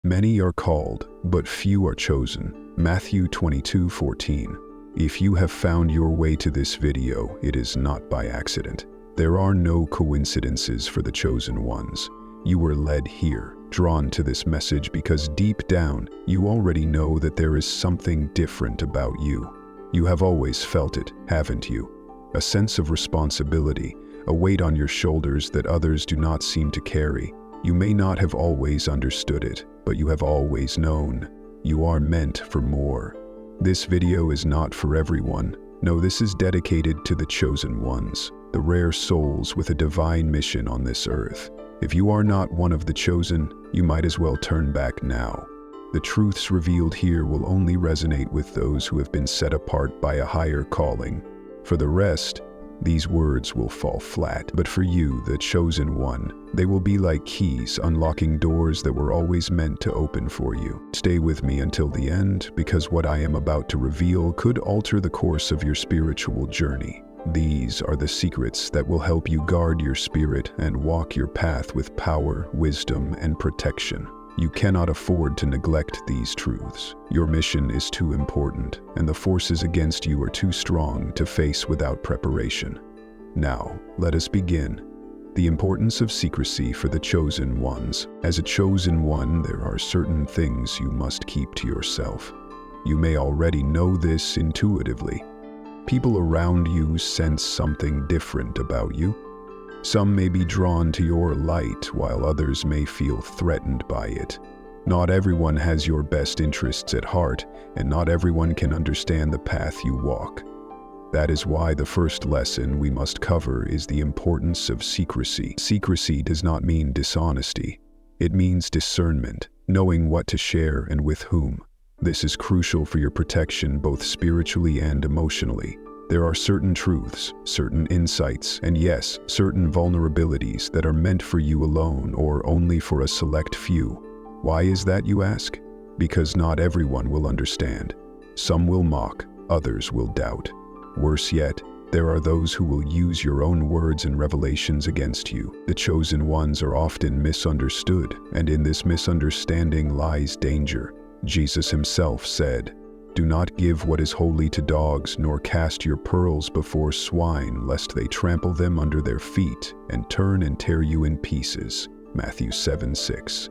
Many are called, but few are chosen. Matthew 22:14. If you have found your way to this video, it is not by accident. There are no coincidences for the chosen ones. You were led here, drawn to this message because deep down, you already know that there is something different about you. You have always felt it, haven't you? A sense of responsibility, a weight on your shoulders that others do not seem to carry. You may not have always understood it, but you have always known. You are meant for more. This video is not for everyone. No, this is dedicated to the chosen ones, the rare souls with a divine mission on this earth. If you are not one of the chosen, you might as well turn back now. The truths revealed here will only resonate with those who have been set apart by a higher calling. For the rest, these words will fall flat. But for you, the chosen one, they will be like keys unlocking doors that were always meant to open for you. Stay with me until the end, because what I am about to reveal could alter the course of your spiritual journey. These are the secrets that will help you guard your spirit and walk your path with power, wisdom, and protection. You cannot afford to neglect these truths. Your mission is too important, and the forces against you are too strong to face without preparation. Now, let us begin. The importance of secrecy for the chosen ones. As a chosen one, there are certain things you must keep to yourself. You may already know this intuitively. People around you sense something different about you. Some may be drawn to your light, while others may feel threatened by it. Not everyone has your best interests at heart, and not everyone can understand the path you walk. That is why the first lesson we must cover is the importance of secrecy. Secrecy does not mean dishonesty. It means discernment, knowing what to share and with whom. This is crucial for your protection both spiritually and emotionally. There are certain truths, certain insights, and yes, certain vulnerabilities that are meant for you alone or only for a select few. Why is that, you ask? Because not everyone will understand. Some will mock, others will doubt. Worse yet, there are those who will use your own words and revelations against you. The chosen ones are often misunderstood, and in this misunderstanding lies danger. Jesus himself said, "Do not give what is holy to dogs, nor cast your pearls before swine, lest they trample them under their feet and turn and tear you in pieces." Matthew 7:6.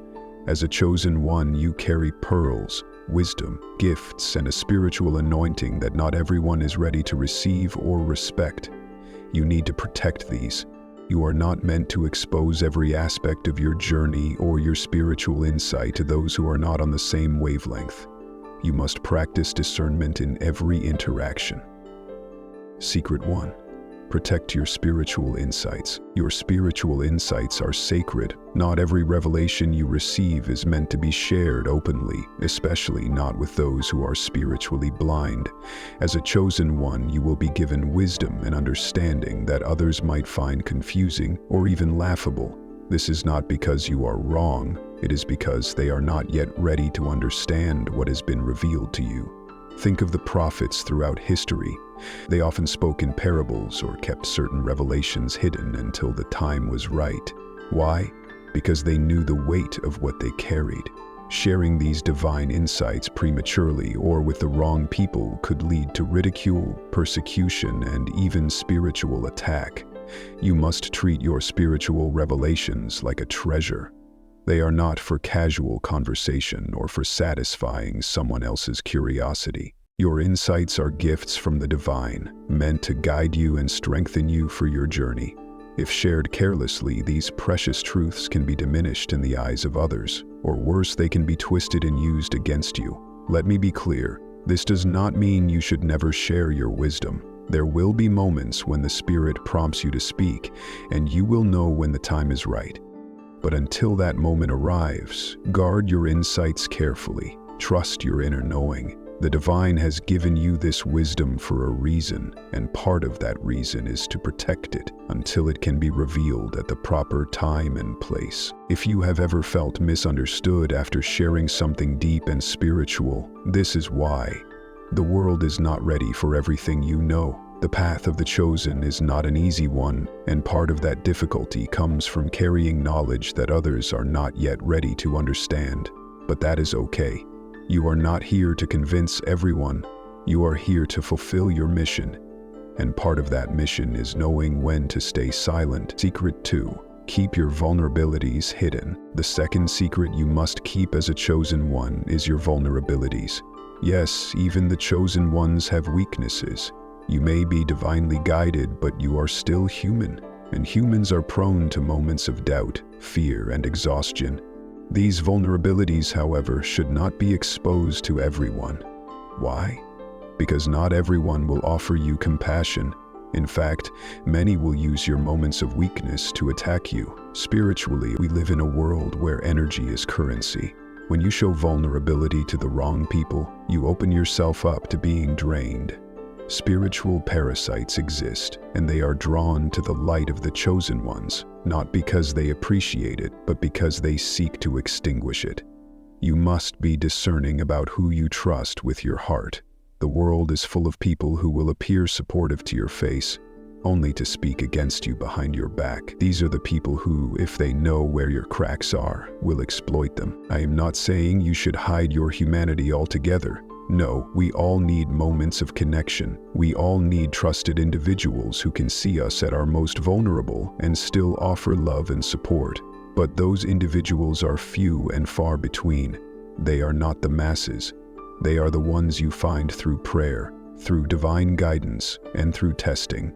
As a chosen one, you carry pearls, wisdom, gifts, and a spiritual anointing that not everyone is ready to receive or respect. You need to protect these. You are not meant to expose every aspect of your journey or your spiritual insight to those who are not on the same wavelength. You must practice discernment in every interaction. Secret 1. Protect your spiritual insights. Your spiritual insights are sacred. Not every revelation you receive is meant to be shared openly, especially not with those who are spiritually blind. As a chosen one, you will be given wisdom and understanding that others might find confusing or even laughable. This is not because you are wrong. It is because they are not yet ready to understand what has been revealed to you. Think of the prophets throughout history. They often spoke in parables or kept certain revelations hidden until the time was right. Why? Because they knew the weight of what they carried. Sharing these divine insights prematurely or with the wrong people could lead to ridicule, persecution, and even spiritual attack. You must treat your spiritual revelations like a treasure. They are not for casual conversation or for satisfying someone else's curiosity. Your insights are gifts from the divine, meant to guide you and strengthen you for your journey. If shared carelessly, these precious truths can be diminished in the eyes of others, or worse, they can be twisted and used against you. Let me be clear, this does not mean you should never share your wisdom. There will be moments when the Spirit prompts you to speak, and you will know when the time is right. But until that moment arrives, guard your insights carefully. Trust your inner knowing. The divine has given you this wisdom for a reason, and part of that reason is to protect it until it can be revealed at the proper time and place. If you have ever felt misunderstood after sharing something deep and spiritual, this is why. The world is not ready for everything you know. The path of the chosen is not an easy one, and part of that difficulty comes from carrying knowledge that others are not yet ready to understand. but that is okay. You are not here to convince everyone. You are here to fulfill your mission. And part of that mission is knowing when to stay silent. Secret 2. Keep your vulnerabilities hidden. The second secret you must keep as a chosen one is your vulnerabilities. Yes, even the chosen ones have weaknesses. You may be divinely guided, but you are still human, and humans are prone to moments of doubt, fear, and exhaustion. These vulnerabilities, however, should not be exposed to everyone. Why? Because not everyone will offer you compassion. In fact, many will use your moments of weakness to attack you. Spiritually, we live in a world where energy is currency. When you show vulnerability to the wrong people, you open yourself up to being drained. Spiritual parasites exist, and they are drawn to the light of the chosen ones, not because they appreciate it, but because they seek to extinguish it. You must be discerning about who you trust with your heart. The world is full of people who will appear supportive to your face, only to speak against you behind your back. These are the people who, if they know where your cracks are, will exploit them. I am not saying you should hide your humanity altogether. No, we all need moments of connection. We all need trusted individuals who can see us at our most vulnerable and still offer love and support. But those individuals are few and far between. They are not the masses. They are the ones you find through prayer, through divine guidance, and through testing.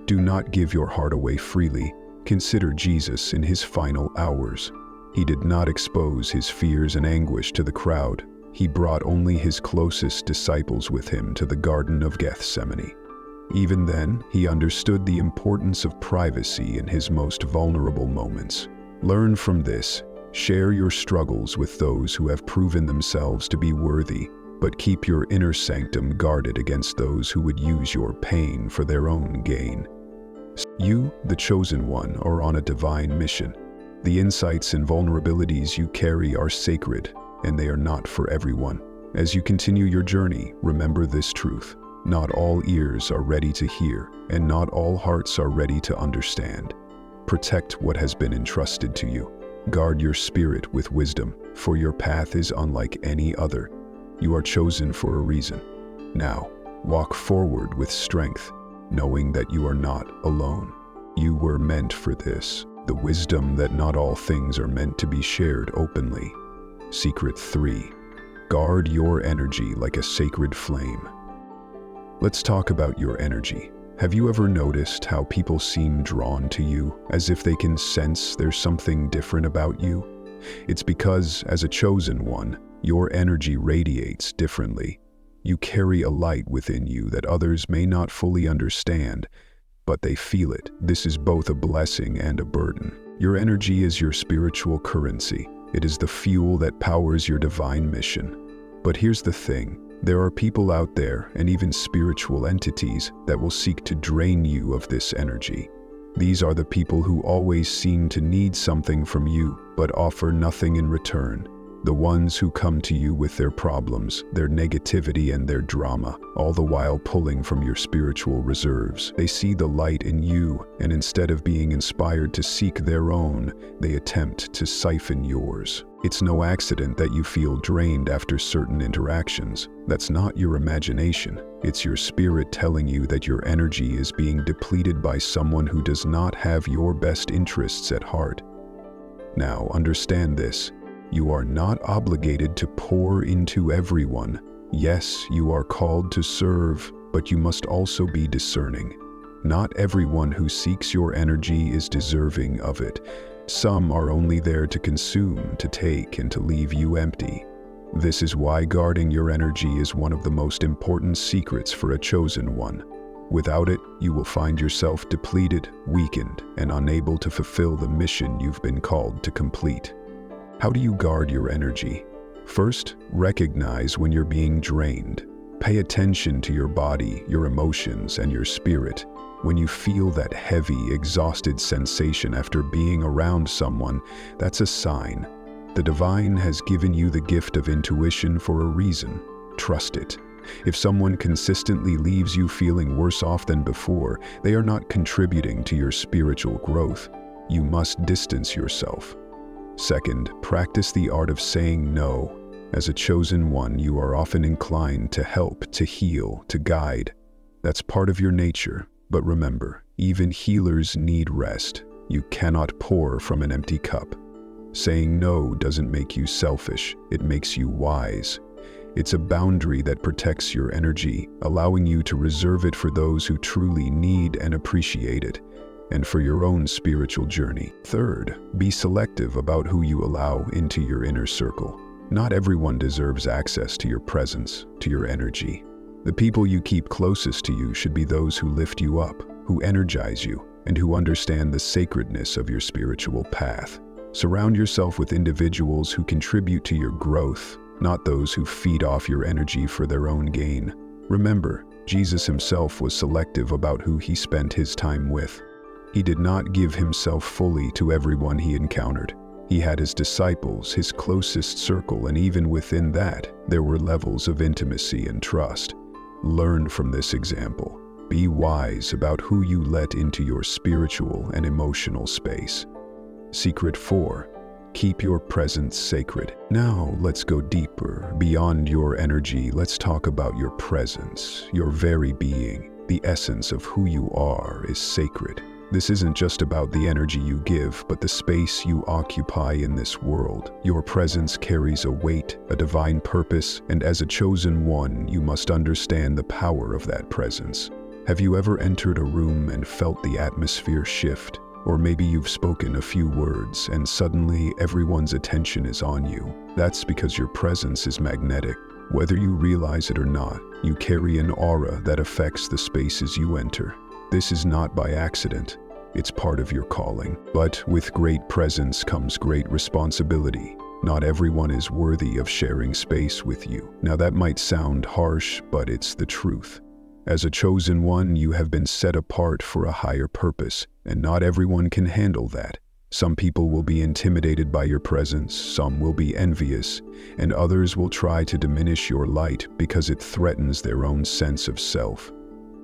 Do not give your heart away freely. Consider Jesus in his final hours. He did not expose his fears and anguish to the crowd. He brought only his closest disciples with him to the Garden of Gethsemane. Even then, he understood the importance of privacy in his most vulnerable moments. Learn from this. Share your struggles with those who have proven themselves to be worthy, but keep your inner sanctum guarded against those who would use your pain for their own gain. You, the chosen one, are on a divine mission. The insights and vulnerabilities you carry are sacred, and they are not for everyone. As you continue your journey, remember this truth. Not all ears are ready to hear, and not all hearts are ready to understand. Protect what has been entrusted to you. Guard your spirit with wisdom, for your path is unlike any other. You are chosen for a reason. Now, walk forward with strength, knowing that you are not alone. You were meant for this, the wisdom that not all things are meant to be shared openly. Secret 3. Guard your energy like a sacred flame. Let's talk about your energy. Have you ever noticed how people seem drawn to you, as if they can sense there's something different about you? It's because, as a chosen one, your energy radiates differently. You carry a light within you that others may not fully understand, but they feel it. This is both a blessing and a burden. Your energy is your spiritual currency. It is the fuel that powers your divine mission. But here's the thing. There are people out there, and even spiritual entities, that will seek to drain you of this energy. These are the people who always seem to need something from you, but offer nothing in return. The ones who come to you with their problems, their negativity, and their drama, all the while pulling from your spiritual reserves. They see the light in you, and instead of being inspired to seek their own, they attempt to siphon yours. It's no accident that you feel drained after certain interactions. That's not your imagination. It's your spirit telling you that your energy is being depleted by someone who does not have your best interests at heart. Now, understand this. You are not obligated to pour into everyone. Yes, you are called to serve, but you must also be discerning. Not everyone who seeks your energy is deserving of it. Some are only there to consume, to take, and to leave you empty. This is why guarding your energy is one of the most important secrets for a chosen one. Without it, you will find yourself depleted, weakened, and unable to fulfill the mission you've been called to complete. How do you guard your energy? First, recognize when you're being drained. Pay attention to your body, your emotions, and your spirit. When you feel that heavy, exhausted sensation after being around someone, that's a sign. The divine has given you the gift of intuition for a reason. Trust it. If someone consistently leaves you feeling worse off than before, they are not contributing to your spiritual growth. You must distance yourself. Second, practice the art of saying no. As a chosen one, you are often inclined to help, to heal, to guide. That's part of your nature. But remember, even healers need rest. You cannot pour from an empty cup. Saying no doesn't make you selfish, it makes you wise. It's a boundary that protects your energy, allowing you to reserve it for those who truly need and appreciate it, and for your own spiritual journey. Third, be selective about who you allow into your inner circle. Not everyone deserves access to your presence, to your energy. The people you keep closest to you should be those who lift you up, who energize you, and who understand the sacredness of your spiritual path. Surround yourself with individuals who contribute to your growth, not those who feed off your energy for their own gain. Remember, Jesus himself was selective about who he spent his time with. He did not give himself fully to everyone he encountered. He had his disciples, his closest circle, and even within that, there were levels of intimacy and trust. Learn from this example. Be wise about who you let into your spiritual and emotional space. Secret 4. Keep your presence sacred. Now, let's go deeper. Beyond your energy, let's talk about your presence. Your very being, the essence of who you are, is sacred. This isn't just about the energy you give, but the space you occupy in this world. Your presence carries a weight, a divine purpose, and as a chosen one, you must understand the power of that presence. Have you ever entered a room and felt the atmosphere shift? Or maybe you've spoken a few words and suddenly everyone's attention is on you. That's because your presence is magnetic. Whether you realize it or not, you carry an aura that affects the spaces you enter. This is not by accident. It's part of your calling. But with great presence comes great responsibility. Not everyone is worthy of sharing space with you. Now that might sound harsh, but it's the truth. As a chosen one, you have been set apart for a higher purpose, and not everyone can handle that. Some people will be intimidated by your presence, some will be envious, and others will try to diminish your light because it threatens their own sense of self.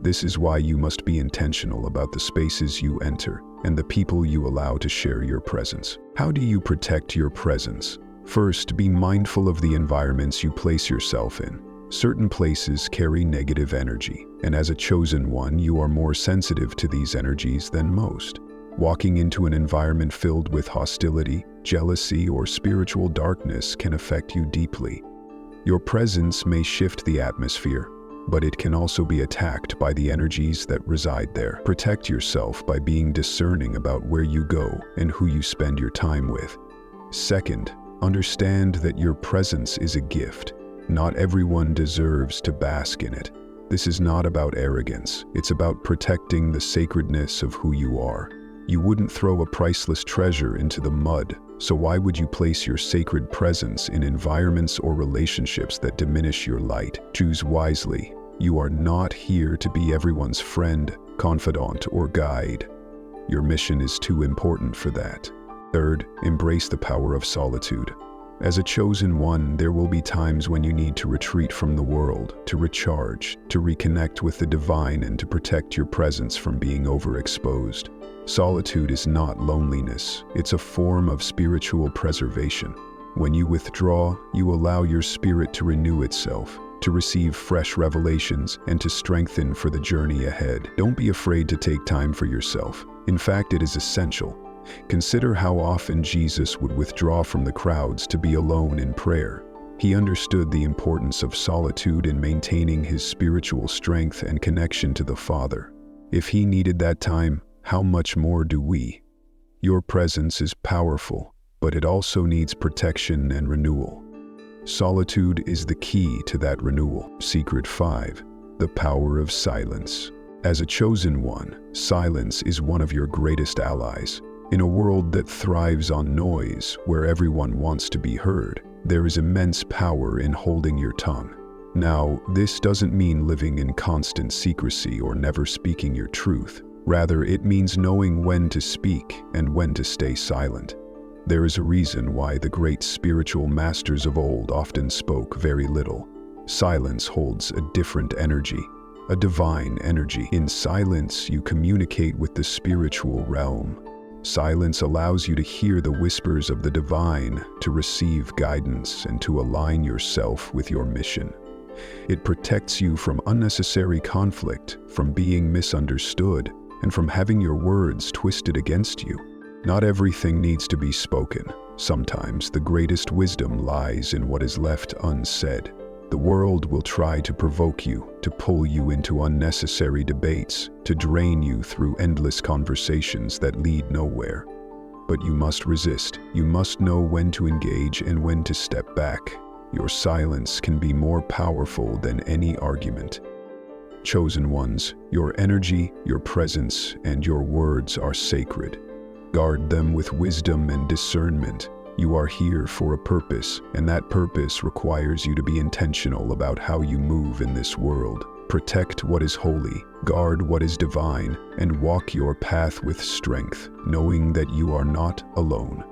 This is why you must be intentional about the spaces you enter and the people you allow to share your presence. How do you protect your presence? First, be mindful of the environments you place yourself in. Certain places carry negative energy, and as a chosen one, you are more sensitive to these energies than most. Walking into an environment filled with hostility, jealousy, or spiritual darkness can affect you deeply. Your presence may shift the atmosphere, but it can also be attacked by the energies that reside there. Protect yourself by being discerning about where you go and who you spend your time with. Second, understand that your presence is a gift. Not everyone deserves to bask in it. This is not about arrogance. It's about protecting the sacredness of who you are. You wouldn't throw a priceless treasure into the mud, so why would you place your sacred presence in environments or relationships that diminish your light? Choose wisely. You are not here to be everyone's friend, confidant, or guide. Your mission is too important for that. Third, embrace the power of solitude. As a chosen one, there will be times when you need to retreat from the world, to recharge, to reconnect with the divine, and to protect your presence from being overexposed. Solitude is not loneliness, it's a form of spiritual preservation. When you withdraw, you allow your spirit to renew itself, to receive fresh revelations, and to strengthen for the journey ahead. Don't be afraid to take time for yourself. In fact, it is essential. Consider how often Jesus would withdraw from the crowds to be alone in prayer. He understood the importance of solitude in maintaining his spiritual strength and connection to the Father. If he needed that time, how much more do we? Your presence is powerful, but it also needs protection and renewal. Solitude is the key to that renewal. Secret 5. The power of silence. As a chosen one, silence is one of your greatest allies. In a world that thrives on noise, where everyone wants to be heard, there is immense power in holding your tongue. Now, this doesn't mean living in constant secrecy or never speaking your truth. Rather, it means knowing when to speak and when to stay silent. There is a reason why the great spiritual masters of old often spoke very little. Silence holds a different energy, a divine energy. In silence, you communicate with the spiritual realm. Silence allows you to hear the whispers of the divine, to receive guidance, and to align yourself with your mission. It protects you from unnecessary conflict, from being misunderstood, and from having your words twisted against you. Not everything needs to be spoken. Sometimes the greatest wisdom lies in what is left unsaid. The world will try to provoke you, to pull you into unnecessary debates, to drain you through endless conversations that lead nowhere. But you must resist. You must know when to engage and when to step back. Your silence can be more powerful than any argument. Chosen ones, your energy, your presence, and your words are sacred. Guard them with wisdom and discernment. You are here for a purpose, and that purpose requires you to be intentional about how you move in this world. Protect what is holy, guard what is divine, and walk your path with strength, knowing that you are not alone.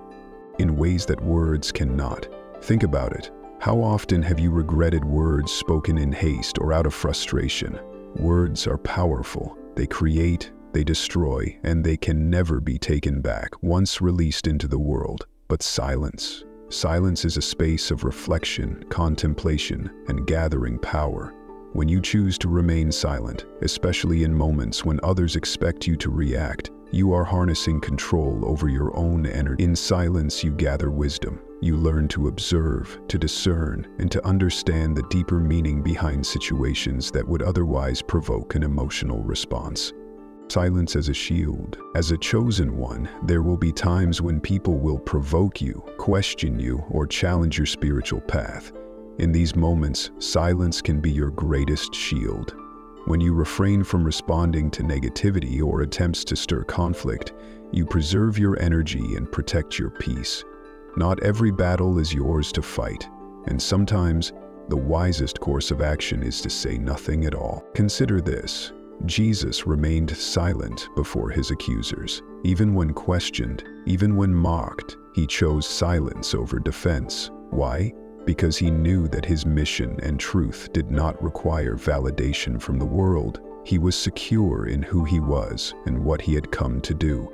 In ways that words cannot. Think about it. How often have you regretted words spoken in haste or out of frustration? Words are powerful. They create, they destroy, and they can never be taken back once released into the world. But silence is a space of reflection, contemplation, and gathering power. When you choose to remain silent, especially in moments when others expect you to react, you are harnessing control over your own energy. In silence, you gather wisdom. You learn to observe, to discern, and to understand the deeper meaning behind situations that would otherwise provoke an emotional response. Silence as a shield. As a chosen one, there will be times when people will provoke you, question you, or challenge your spiritual path. In these moments, silence can be your greatest shield. When you refrain from responding to negativity or attempts to stir conflict, you preserve your energy and protect your peace. Not every battle is yours to fight, and sometimes the wisest course of action is to say nothing at all. Consider this. Jesus remained silent before his accusers. Even when questioned, even when mocked, he chose silence over defense. Why? Because he knew that his mission and truth did not require validation from the world. He was secure in who he was and what he had come to do.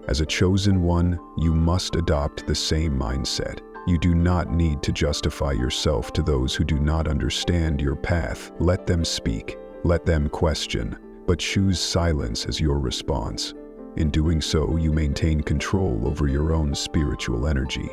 As a chosen one, you must adopt the same mindset. You do not need to justify yourself to those who do not understand your path. Let them speak. Let them question. But choose silence as your response. In doing so, you maintain control over your own spiritual energy.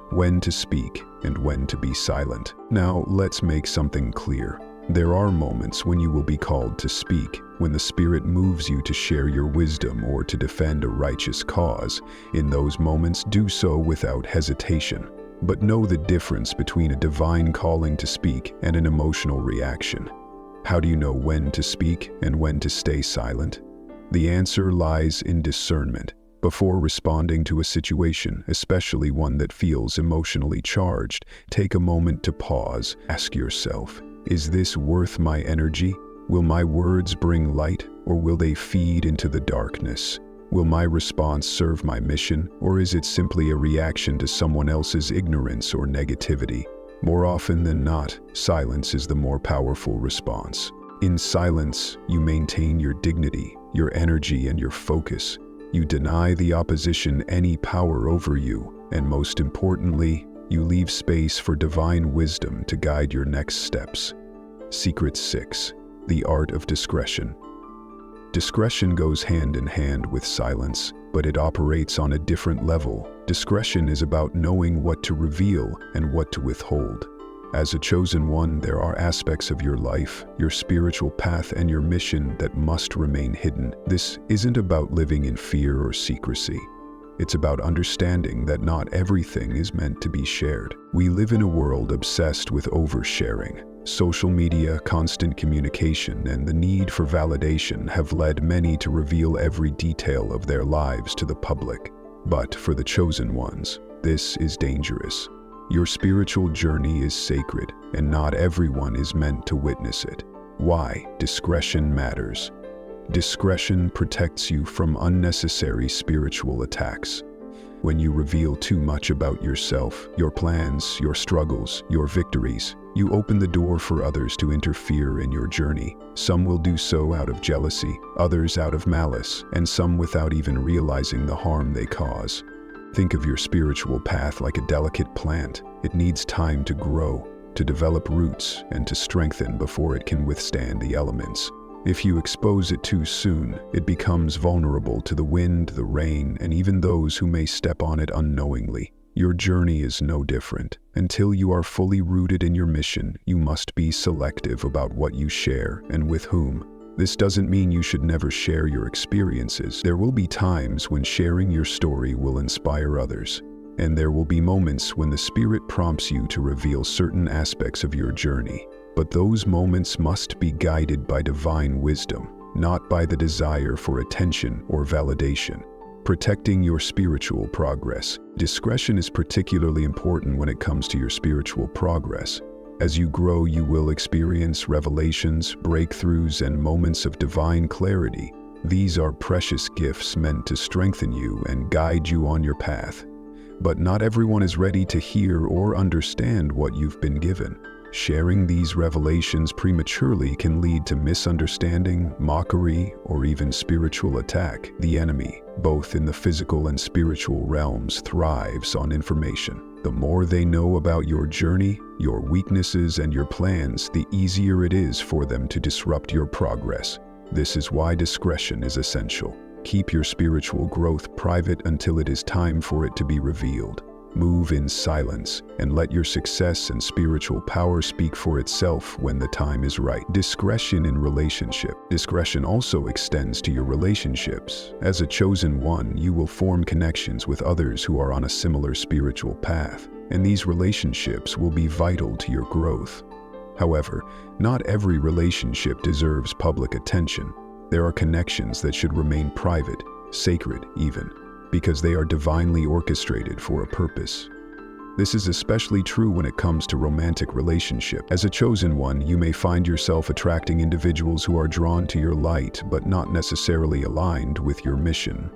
When to speak and when to be silent. Now, let's make something clear. There are moments when you will be called to speak, when the Spirit moves you to share your wisdom or to defend a righteous cause. In those moments, do so without hesitation. But know the difference between a divine calling to speak and an emotional reaction. How do you know when to speak and when to stay silent? The answer lies in discernment. Before responding to a situation, especially one that feels emotionally charged, take a moment to pause. Ask yourself, is this worth my energy? Will my words bring light, or will they feed into the darkness? Will my response serve my mission, or is it simply a reaction to someone else's ignorance or negativity? More often than not, silence is the more powerful response. In silence, you maintain your dignity, your energy, and your focus. You deny the opposition any power over you, and most importantly, you leave space for divine wisdom to guide your next steps. Secret 6. The Art of Discretion. Discretion goes hand in hand with silence, but it operates on a different level. Discretion is about knowing what to reveal and what to withhold. As a chosen one, there are aspects of your life, your spiritual path, and your mission that must remain hidden. This isn't about living in fear or secrecy. It's about understanding that not everything is meant to be shared. We live in a world obsessed with oversharing. Social media, constant communication, and the need for validation have led many to reveal every detail of their lives to the public. But for the chosen ones, this is dangerous. Your spiritual journey is sacred, and not everyone is meant to witness it. Why? Discretion matters. Discretion protects you from unnecessary spiritual attacks. When you reveal too much about yourself, your plans, your struggles, your victories, you open the door for others to interfere in your journey. Some will do so out of jealousy, others out of malice, and some without even realizing the harm they cause. Think of your spiritual path like a delicate plant. It needs time to grow, to develop roots, and to strengthen before it can withstand the elements. If you expose it too soon, it becomes vulnerable to the wind, the rain, and even those who may step on it unknowingly. Your journey is no different. Until you are fully rooted in your mission, you must be selective about what you share and with whom. This doesn't mean you should never share your experiences. There will be times when sharing your story will inspire others, and there will be moments when the Spirit prompts you to reveal certain aspects of your journey. But those moments must be guided by divine wisdom, not by the desire for attention or validation. Protecting your spiritual progress. Discretion is particularly important when it comes to your spiritual progress. As you grow, you will experience revelations, breakthroughs, and moments of divine clarity. These are precious gifts meant to strengthen you and guide you on your path. But not everyone is ready to hear or understand what you've been given. Sharing these revelations prematurely can lead to misunderstanding, mockery, or even spiritual attack. The enemy, both in the physical and spiritual realms, thrives on information. The more they know about your journey, your weaknesses, and your plans, the easier it is for them to disrupt your progress. This is why discretion is essential. Keep your spiritual growth private until it is time for it to be revealed. Move in silence and let your success and spiritual power speak for itself when the time is right. Discretion in relationship. Discretion also extends to your relationships. As a chosen one, you will form connections with others who are on a similar spiritual path, and these relationships will be vital to your growth. However, not every relationship deserves public attention. There are connections that should remain private, sacred even, because they are divinely orchestrated for a purpose. This is especially true when it comes to romantic relationships. As a chosen one, you may find yourself attracting individuals who are drawn to your light but not necessarily aligned with your mission.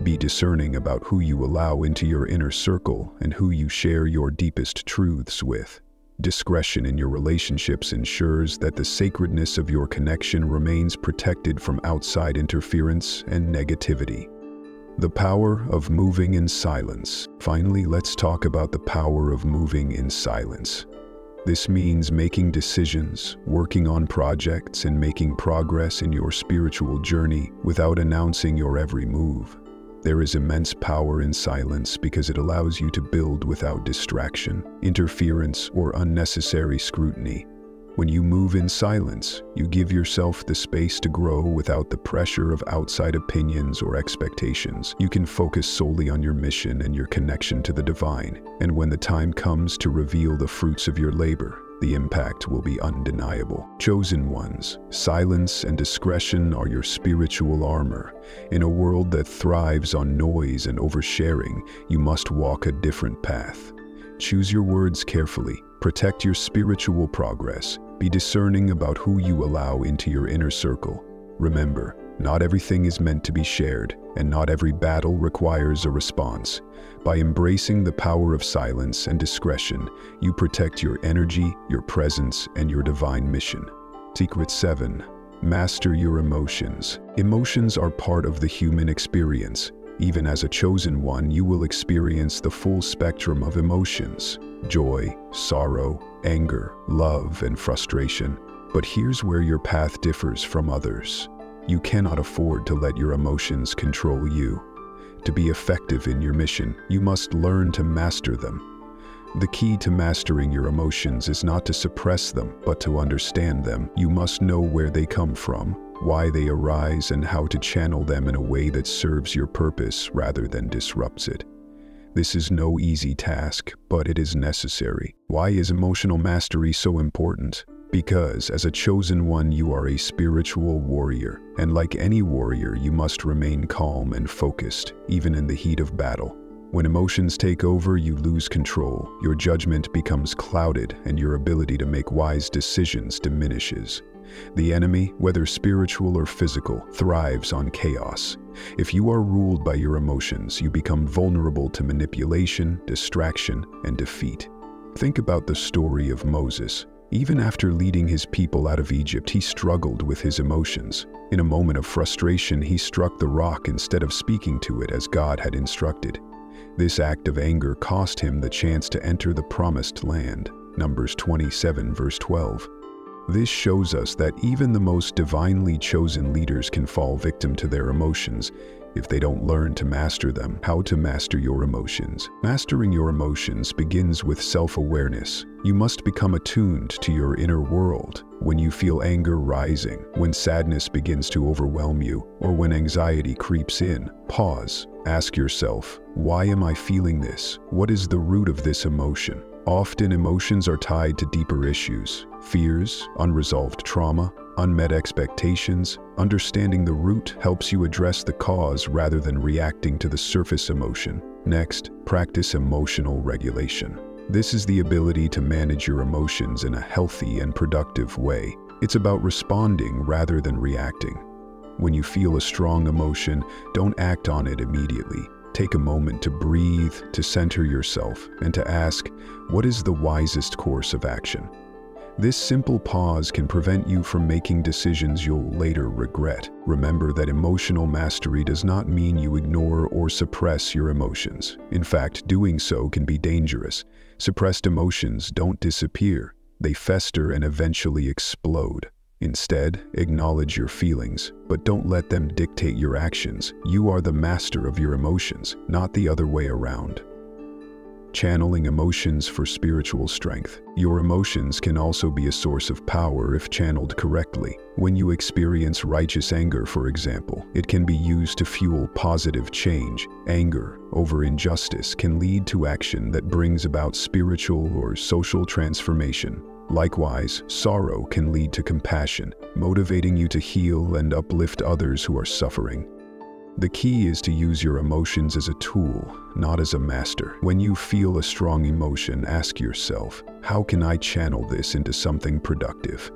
Be discerning about who you allow into your inner circle and who you share your deepest truths with. Discretion in your relationships ensures that the sacredness of your connection remains protected from outside interference and negativity. The power of moving in silence. Finally, let's talk about the power of moving in silence. This means making decisions, working on projects, and making progress in your spiritual journey without announcing your every move. There is immense power in silence because it allows you to build without distraction, interference, or unnecessary scrutiny. When you move in silence, you give yourself the space to grow without the pressure of outside opinions or expectations. You can focus solely on your mission and your connection to the divine. And when the time comes to reveal the fruits of your labor, the impact will be undeniable. Chosen ones, silence and discretion are your spiritual armor. In a world that thrives on noise and oversharing, you must walk a different path. Choose your words carefully. Protect your spiritual progress. Be discerning about who you allow into your inner circle. Remember, not everything is meant to be shared, and not every battle requires a response. By embracing the power of silence and discretion, you protect your energy, your presence, and your divine mission. Secret 7. Master your emotions. Emotions are part of the human experience. Even as a chosen one, you will experience the full spectrum of emotions: joy, sorrow, anger, love, and frustration. But here's where your path differs from others. You cannot afford to let your emotions control you. To be effective in your mission, you must learn to master them. The key to mastering your emotions is not to suppress them, but to understand them. You must know where they come from, why they arise, and how to channel them in a way that serves your purpose rather than disrupts it. This is no easy task, but it is necessary. Why is emotional mastery so important? Because as a chosen one, you are a spiritual warrior, and like any warrior, you must remain calm and focused, even in the heat of battle. When emotions take over, you lose control, your judgment becomes clouded, and your ability to make wise decisions diminishes. The enemy, whether spiritual or physical, thrives on chaos. If you are ruled by your emotions, you become vulnerable to manipulation, distraction, and defeat. Think about the story of Moses. Even after leading his people out of Egypt, he struggled with his emotions. In a moment of frustration, he struck the rock instead of speaking to it as God had instructed. This act of anger cost him the chance to enter the promised land. Numbers 27 verse 12. This shows us that even the most divinely chosen leaders can fall victim to their emotions if they don't learn to master them. How to master your emotions. Mastering your emotions begins with self-awareness. You must become attuned to your inner world. When you feel anger rising, when sadness begins to overwhelm you, or when anxiety creeps in, pause. Ask yourself, why am I feeling this? What is the root of this emotion? Often emotions are tied to deeper issues, fears, unresolved trauma, unmet expectations. Understanding the root helps you address the cause rather than reacting to the surface emotion. Next, practice emotional regulation. This is the ability to manage your emotions in a healthy and productive way. It's about responding rather than reacting. When you feel a strong emotion, don't act on it immediately. Take a moment to breathe, to center yourself, and to ask, what is the wisest course of action? This simple pause can prevent you from making decisions you'll later regret. Remember that emotional mastery does not mean you ignore or suppress your emotions. In fact, doing so can be dangerous. Suppressed emotions don't disappear. They fester and eventually explode. Instead, acknowledge your feelings, but don't let them dictate your actions. You are the master of your emotions, not the other way around. Channeling emotions for spiritual strength. Your emotions can also be a source of power if channeled correctly. When you experience righteous anger, for example, it can be used to fuel positive change. Anger over injustice can lead to action that brings about spiritual or social transformation. Likewise, sorrow can lead to compassion, motivating you to heal and uplift others who are suffering. The key is to use your emotions as a tool, not as a master. When you feel a strong emotion, ask yourself, how can I channel this into something productive?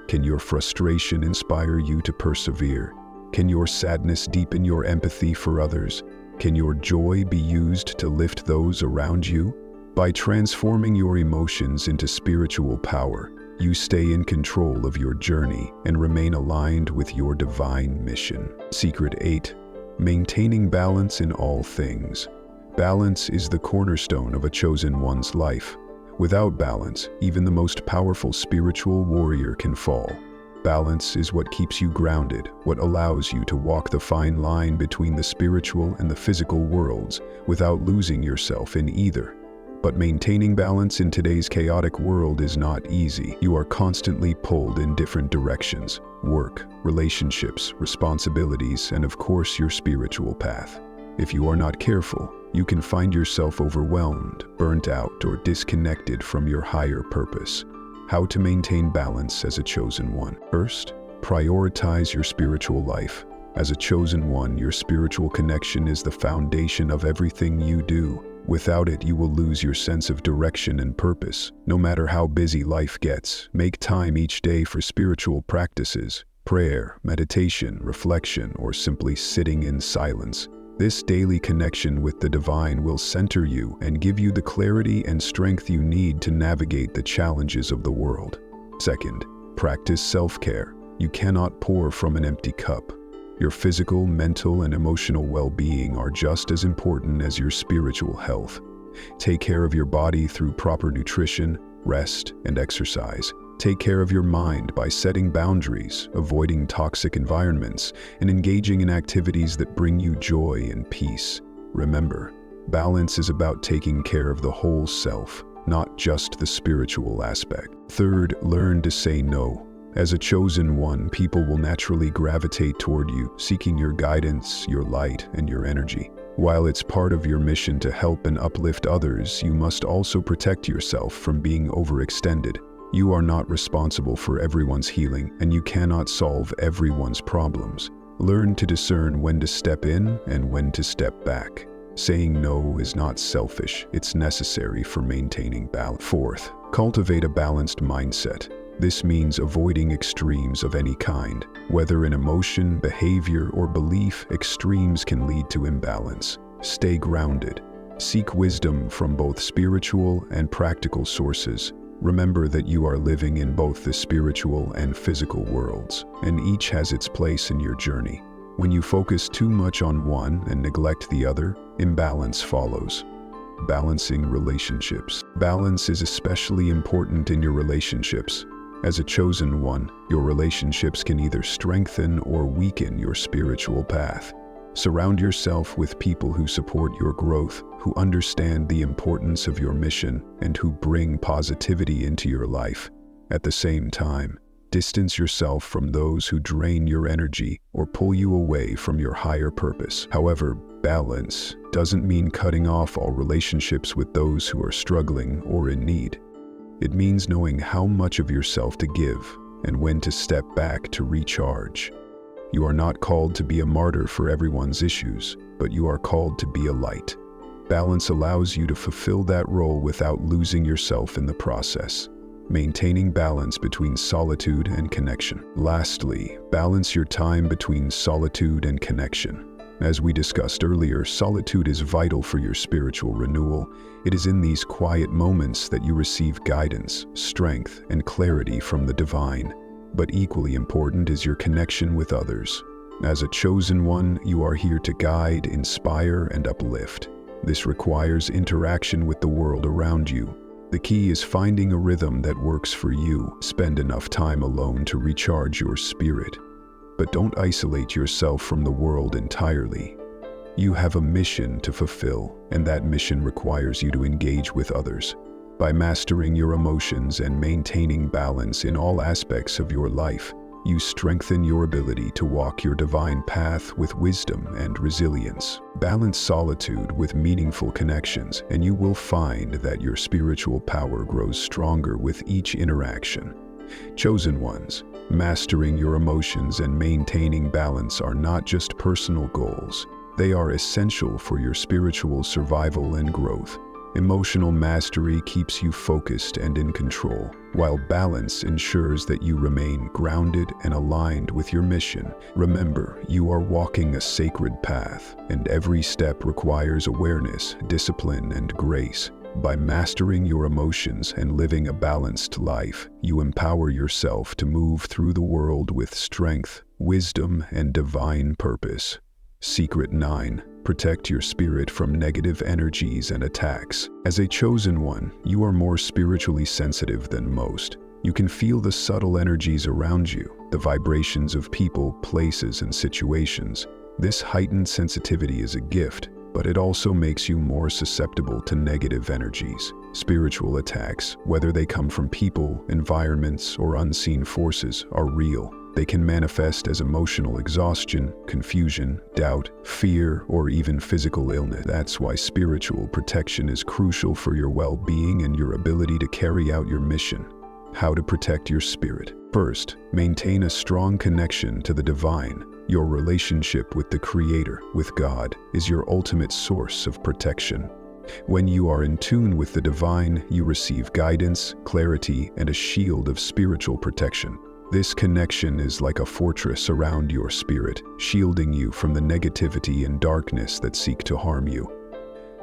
Can your frustration inspire you to persevere? Can your sadness deepen your empathy for others? Can your joy be used to lift those around you? By transforming your emotions into spiritual power, you stay in control of your journey and remain aligned with your divine mission. Secret 8. Maintaining balance in all things. Balance is the cornerstone of a chosen one's life. Without balance, even the most powerful spiritual warrior can fall. Balance is what keeps you grounded, what allows you to walk the fine line between the spiritual and the physical worlds without losing yourself in either. But maintaining balance in today's chaotic world is not easy. You are constantly pulled in different directions: work, relationships, responsibilities, and of course your spiritual path. If you are not careful, you can find yourself overwhelmed, burnt out, or disconnected from your higher purpose. How to maintain balance as a chosen one. First, prioritize your spiritual life. As a chosen one, your spiritual connection is the foundation of everything you do. Without it, you will lose your sense of direction and purpose. No matter how busy life gets, make time each day for spiritual practices, prayer, meditation, reflection, or simply sitting in silence. This daily connection with the divine will center you and give you the clarity and strength you need to navigate the challenges of the world. Second, practice self-care. You cannot pour from an empty cup. Your physical, mental, and emotional well-being are just as important as your spiritual health. Take care of your body through proper nutrition, rest, and exercise. Take care of your mind by setting boundaries, avoiding toxic environments, and engaging in activities that bring you joy and peace. Remember, balance is about taking care of the whole self, not just the spiritual aspect. Third, learn to say no. As a chosen one, people will naturally gravitate toward you, seeking your guidance, your light, and your energy. While it's part of your mission to help and uplift others, you must also protect yourself from being overextended. You are not responsible for everyone's healing, and you cannot solve everyone's problems. Learn to discern when to step in and when to step back. Saying no is not selfish, it's necessary for maintaining balance. Fourth, cultivate a balanced mindset. This means avoiding extremes of any kind. Whether in emotion, behavior, or belief, extremes can lead to imbalance. Stay grounded. Seek wisdom from both spiritual and practical sources. Remember that you are living in both the spiritual and physical worlds, and each has its place in your journey. When you focus too much on one and neglect the other, imbalance follows. Balancing relationships. Balance is especially important in your relationships. As a chosen one, your relationships can either strengthen or weaken your spiritual path. Surround yourself with people who support your growth, who understand the importance of your mission, and who bring positivity into your life. At the same time, distance yourself from those who drain your energy or pull you away from your higher purpose. However, balance doesn't mean cutting off all relationships with those who are struggling or in need. It means knowing how much of yourself to give and when to step back to recharge. You are not called to be a martyr for everyone's issues, but you are called to be a light. Balance allows you to fulfill that role without losing yourself in the process. Maintaining balance between solitude and connection. Lastly, balance your time between solitude and connection. As we discussed earlier, solitude is vital for your spiritual renewal. It is in these quiet moments that you receive guidance, strength, and clarity from the divine. But equally important is your connection with others. As a chosen one, you are here to guide, inspire, and uplift. This requires interaction with the world around you. The key is finding a rhythm that works for you. Spend enough time alone to recharge your spirit. But don't isolate yourself from the world entirely. You have a mission to fulfill, and that mission requires you to engage with others. By mastering your emotions and maintaining balance in all aspects of your life, you strengthen your ability to walk your divine path with wisdom and resilience. Balance solitude with meaningful connections, and you will find that your spiritual power grows stronger with each interaction. Chosen ones, mastering your emotions and maintaining balance are not just personal goals. They are essential for your spiritual survival and growth. Emotional mastery keeps you focused and in control, while balance ensures that you remain grounded and aligned with your mission. Remember, you are walking a sacred path, and every step requires awareness, discipline, and grace. By mastering your emotions and living a balanced life, you empower yourself to move through the world with strength, wisdom, and divine purpose. Secret 9. Protect your spirit from negative energies and attacks. As a chosen one, you are more spiritually sensitive than most. You can feel the subtle energies around you, the vibrations of people, places, and situations. This heightened sensitivity is a gift, but it also makes you more susceptible to negative energies. Spiritual attacks, whether they come from people, environments, or unseen forces, are real. They can manifest as emotional exhaustion, confusion, doubt, fear, or even physical illness. That's why spiritual protection is crucial for your well-being and your ability to carry out your mission. How to protect your spirit. First, maintain a strong connection to the divine. Your relationship with the Creator, with God, is your ultimate source of protection. When you are in tune with the divine, you receive guidance, clarity, and a shield of spiritual protection. This connection is like a fortress around your spirit, shielding you from the negativity and darkness that seek to harm you.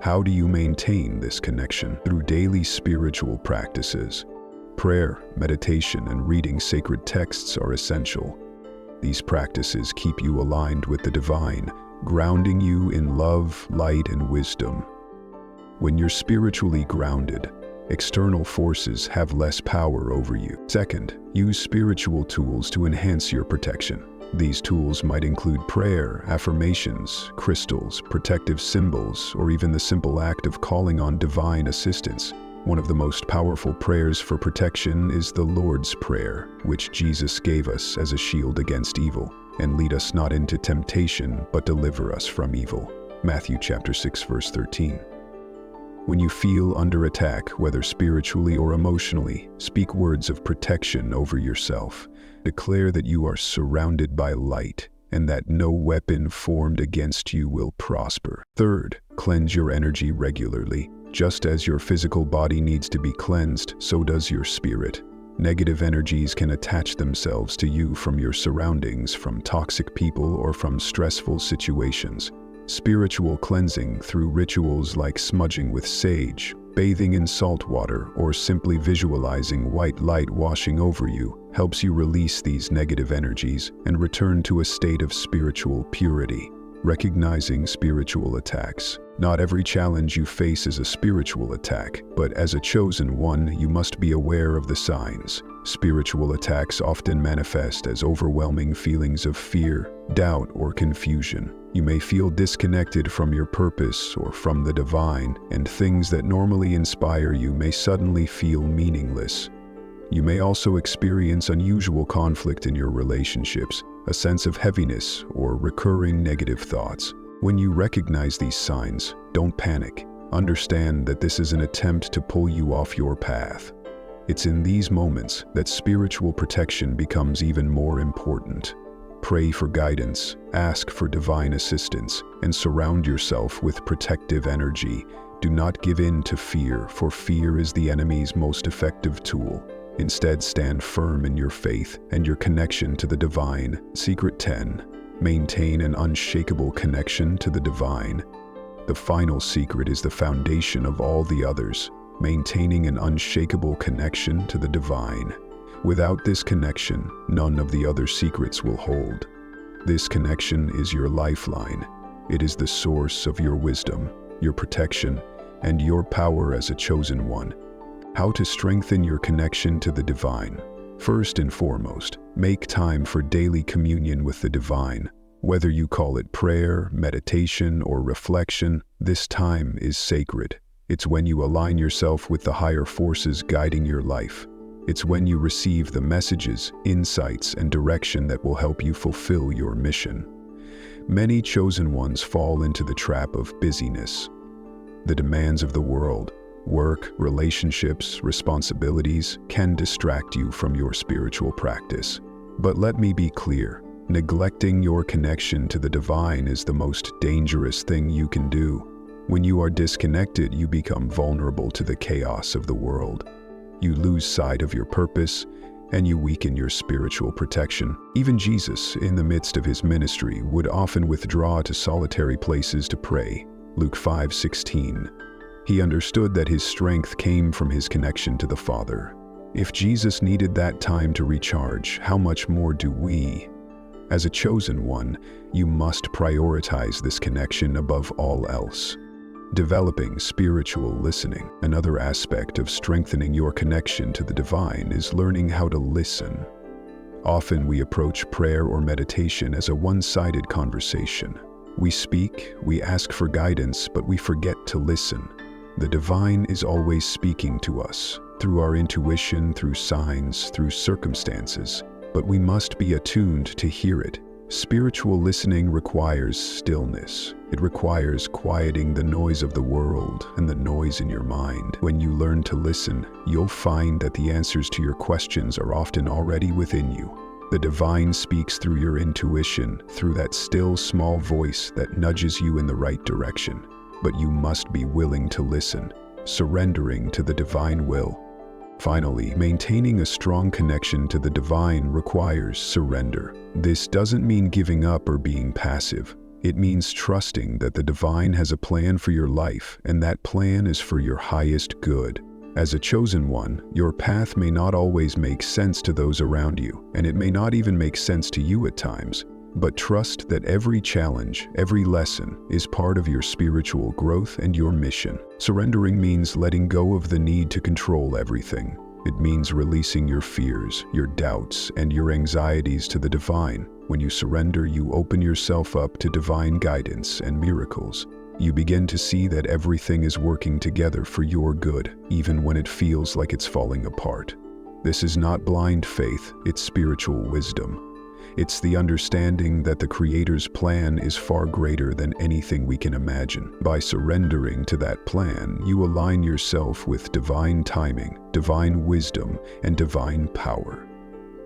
How do you maintain this connection? Through daily spiritual practices. Prayer, meditation, and reading sacred texts are essential. These practices keep you aligned with the divine, grounding you in love, light, and wisdom. When you're spiritually grounded, external forces have less power over you. Second, use spiritual tools to enhance your protection. These tools might include prayer, affirmations, crystals, protective symbols, or even the simple act of calling on divine assistance. One of the most powerful prayers for protection is the Lord's Prayer, which Jesus gave us as a shield against evil. And lead us not into temptation, but deliver us from evil. Matthew chapter 6, verse 13. When you feel under attack, whether spiritually or emotionally, speak words of protection over yourself. Declare that you are surrounded by light and that no weapon formed against you will prosper. Third, cleanse your energy regularly. Just as your physical body needs to be cleansed, so does your spirit. Negative energies can attach themselves to you from your surroundings, from toxic people, or from stressful situations. Spiritual cleansing through rituals like smudging with sage, bathing in salt water, or simply visualizing white light washing over you helps you release these negative energies and return to a state of spiritual purity. Recognizing spiritual attacks. Not every challenge you face is a spiritual attack, but as a chosen one, you must be aware of the signs. Spiritual attacks often manifest as overwhelming feelings of fear, doubt, or confusion. You may feel disconnected from your purpose or from the divine, and things that normally inspire you may suddenly feel meaningless. You may also experience unusual conflict in your relationships, a sense of heaviness, or recurring negative thoughts. When you recognize these signs, don't panic. Understand that this is an attempt to pull you off your path. It's in these moments that spiritual protection becomes even more important. Pray for guidance, ask for divine assistance, and surround yourself with protective energy. Do not give in to fear, for fear is the enemy's most effective tool. Instead, stand firm in your faith and your connection to the divine. Secret 10. Maintain an unshakable connection to the divine. The final secret is the foundation of all the others, maintaining an unshakable connection to the divine. Without this connection, none of the other secrets will hold. This connection is your lifeline. It is the source of your wisdom, your protection, and your power as a chosen one. How to strengthen your connection to the divine. First and foremost, make time for daily communion with the divine. Whether you call it prayer, meditation, or reflection, this time is sacred. It's when you align yourself with the higher forces guiding your life. It's when you receive the messages, insights, and direction that will help you fulfill your mission. Many chosen ones fall into the trap of busyness. The demands of the world, work, relationships, responsibilities can distract you from your spiritual practice. But let me be clear, neglecting your connection to the divine is the most dangerous thing you can do. When you are disconnected, you become vulnerable to the chaos of the world. You lose sight of your purpose, and you weaken your spiritual protection. Even Jesus, in the midst of his ministry, would often withdraw to solitary places to pray. Luke 5:16. He understood that his strength came from his connection to the Father. If Jesus needed that time to recharge, how much more do we? As a chosen one, you must prioritize this connection above all else. Developing spiritual listening. Another aspect of strengthening your connection to the divine is learning how to listen. Often we approach prayer or meditation as a one-sided conversation. We speak, we ask for guidance, but we forget to listen. The divine is always speaking to us, through our intuition, through signs, through circumstances, but we must be attuned to hear it. Spiritual listening requires stillness. It requires quieting the noise of the world and the noise in your mind. When you learn to listen, you'll find that the answers to your questions are often already within you. The divine speaks through your intuition, through that still small voice that nudges you in the right direction. But you must be willing to listen, surrendering to the divine will. Finally, maintaining a strong connection to the divine requires surrender. This doesn't mean giving up or being passive. It means trusting that the divine has a plan for your life, and that plan is for your highest good. As a chosen one, your path may not always make sense to those around you, and it may not even make sense to you at times. But trust that every challenge, every lesson, is part of your spiritual growth and your mission. Surrendering means letting go of the need to control everything. It means releasing your fears, your doubts, and your anxieties to the divine. When you surrender, you open yourself up to divine guidance and miracles. You begin to see that everything is working together for your good, even when it feels like it's falling apart. This is not blind faith, it's spiritual wisdom. It's the understanding that the Creator's plan is far greater than anything we can imagine. By surrendering to that plan, you align yourself with divine timing, divine wisdom, and divine power.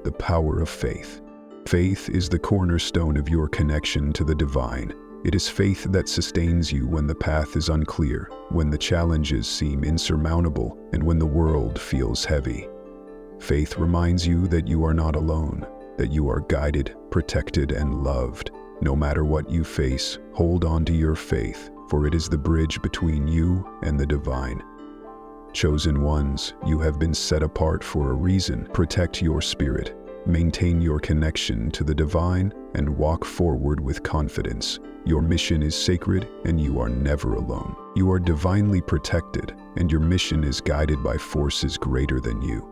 The power of faith. Faith is the cornerstone of your connection to the divine. It is faith that sustains you when the path is unclear, when the challenges seem insurmountable, and when the world feels heavy. Faith reminds you that you are not alone, that you are guided, protected, and loved. No matter what you face, hold on to your faith, for it is the bridge between you and the divine. Chosen ones, you have been set apart for a reason. Protect your spirit, maintain your connection to the divine, and walk forward with confidence. Your mission is sacred, and you are never alone. You are divinely protected, and your mission is guided by forces greater than you.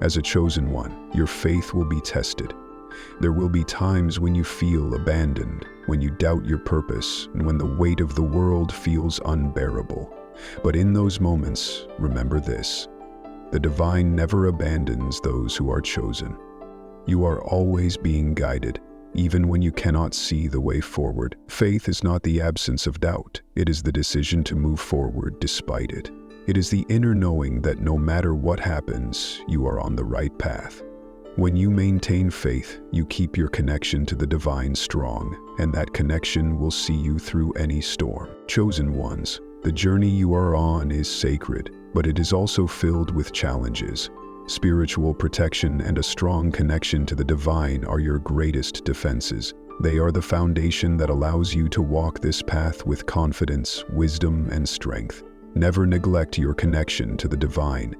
As a chosen one, your faith will be tested. There will be times when you feel abandoned, when you doubt your purpose, and when the weight of the world feels unbearable. But in those moments, remember this: the divine never abandons those who are chosen. You are always being guided, even when you cannot see the way forward. Faith is not the absence of doubt. It is the decision to move forward despite it. It is the inner knowing that no matter what happens, you are on the right path. When you maintain faith, you keep your connection to the divine strong, and that connection will see you through any storm. Chosen ones, the journey you are on is sacred, but it is also filled with challenges. Spiritual protection and a strong connection to the divine are your greatest defenses. They are the foundation that allows you to walk this path with confidence, wisdom, and strength. Never neglect your connection to the divine.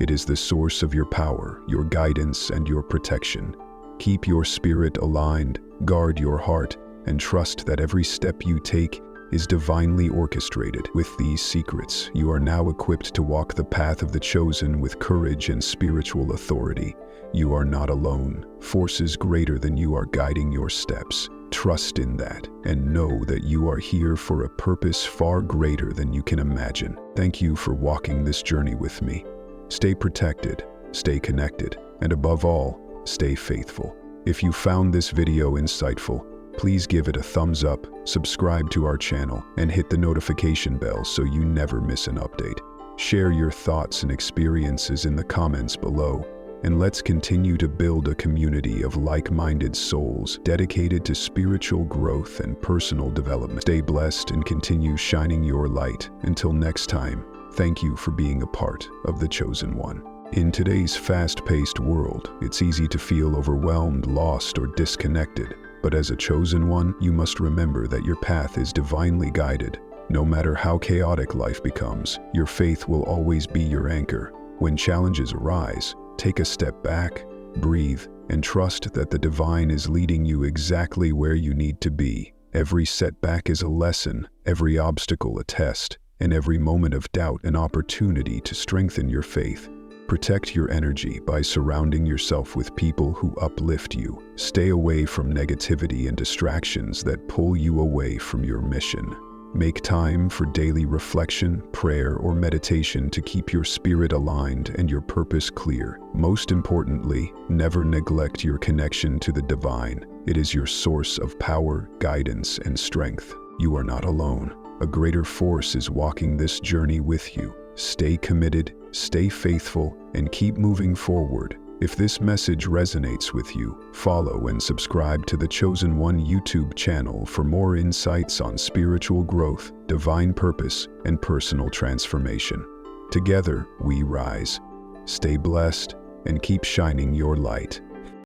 It is the source of your power, your guidance, and your protection. Keep your spirit aligned, guard your heart, and trust that every step you take is divinely orchestrated. With these secrets, you are now equipped to walk the path of the chosen with courage and spiritual authority. You are not alone. Forces greater than you are guiding your steps. Trust in that, and know that you are here for a purpose far greater than you can imagine. Thank you for walking this journey with me. Stay protected, stay connected, and above all, stay faithful. If you found this video insightful, please give it a thumbs up, subscribe to our channel, and hit the notification bell so you never miss an update. Share your thoughts and experiences in the comments below, and let's continue to build a community of like-minded souls dedicated to spiritual growth and personal development. Stay blessed and continue shining your light. Until next time, thank you for being a part of the Chosen One. In today's fast-paced world, it's easy to feel overwhelmed, lost, or disconnected. But as a chosen one, you must remember that your path is divinely guided. No matter how chaotic life becomes, your faith will always be your anchor. When challenges arise, take a step back, breathe, and trust that the divine is leading you exactly where you need to be. Every setback is a lesson, every obstacle a test, and every moment of doubt an opportunity to strengthen your faith. Protect your energy by surrounding yourself with people who uplift you. Stay away from negativity and distractions that pull you away from your mission. Make time for daily reflection, prayer, or meditation to keep your spirit aligned and your purpose clear. Most importantly, never neglect your connection to the divine. It is your source of power, guidance, and strength. You are not alone. A greater force is walking this journey with you. Stay committed, stay faithful, and keep moving forward. If this message resonates with you, follow and subscribe to the Chosen One YouTube channel for more insights on spiritual growth, divine purpose, and personal transformation. Together, we rise. Stay blessed and keep shining your light.